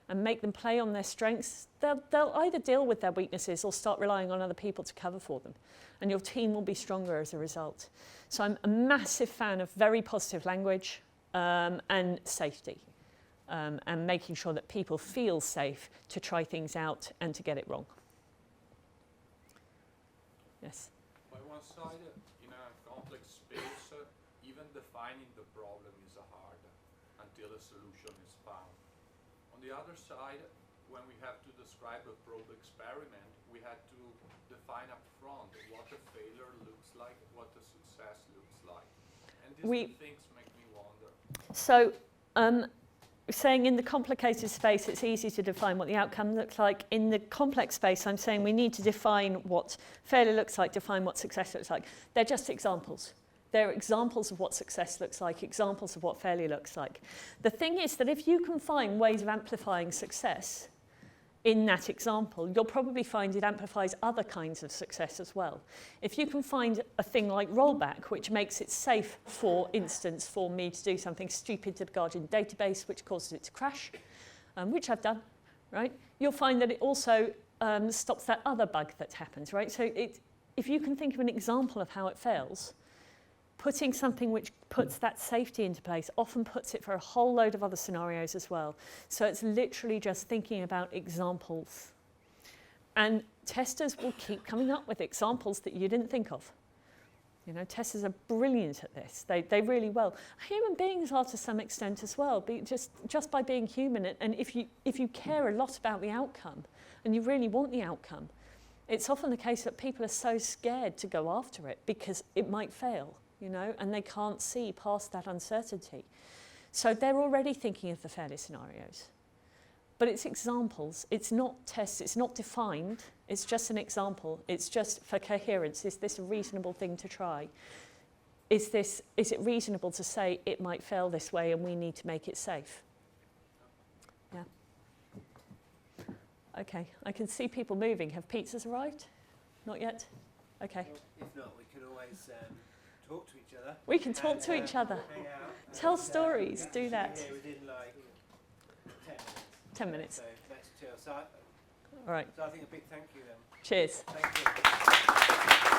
and make them play on their strengths, they'll either deal with their weaknesses or start relying on other people to cover for them. And your team will be stronger as a result. So I'm a massive fan of very positive language and safety. and making sure that people feel safe to try things out and to get it wrong. Yes?
By one side, in a complex space, even defining the problem is hard until a solution is found. On the other side, when we have to describe a probe experiment, we had to define up front what a failure looks like, what a success looks like. And these two things make me wonder.
So, saying in the complicated space, it's easy to define what the outcome looks like. In the complex space, I'm saying we need to define what failure looks like, define what success looks like. They're just examples. They're examples of what success looks like, examples of what failure looks like. The thing is that if you can find ways of amplifying success in that example, you'll probably find it amplifies other kinds of success as well. If you can find a thing like rollback, which makes it safe, for instance, for me to do something stupid to the Guardian database, which causes it to crash, which I've done, right? You'll find that it also stops that other bug that happens, right? So if you can think of an example of how it fails, putting something which puts that safety into place often puts it for a whole load of other scenarios as well. So it's literally just thinking about examples. And testers will keep coming up with examples that you didn't think of. You know, testers are brilliant at this. They really will. Human beings are to some extent as well, just by being human. And if you care a lot about the outcome, and you really want the outcome, it's often the case that people are so scared to go after it because it might fail. You know, and they can't see past that uncertainty. So they're already thinking of the failure scenarios. But it's examples, it's not tests, it's not defined, it's just an example. It's just for coherence, is this a reasonable thing to try? Is it reasonable to say it might fail this way and we need to make it safe? Yeah. Okay, I can see people moving. Have pizzas arrived? Not yet? Okay.
Well, if not, we could always talk to each other.
We can talk to each other.
Hang out.
Tell stories, do that.
Here within like
10
10 minutes.
minutes.
So let's chill. So
All right.
I think a big thank you then.
Cheers.
Thank you.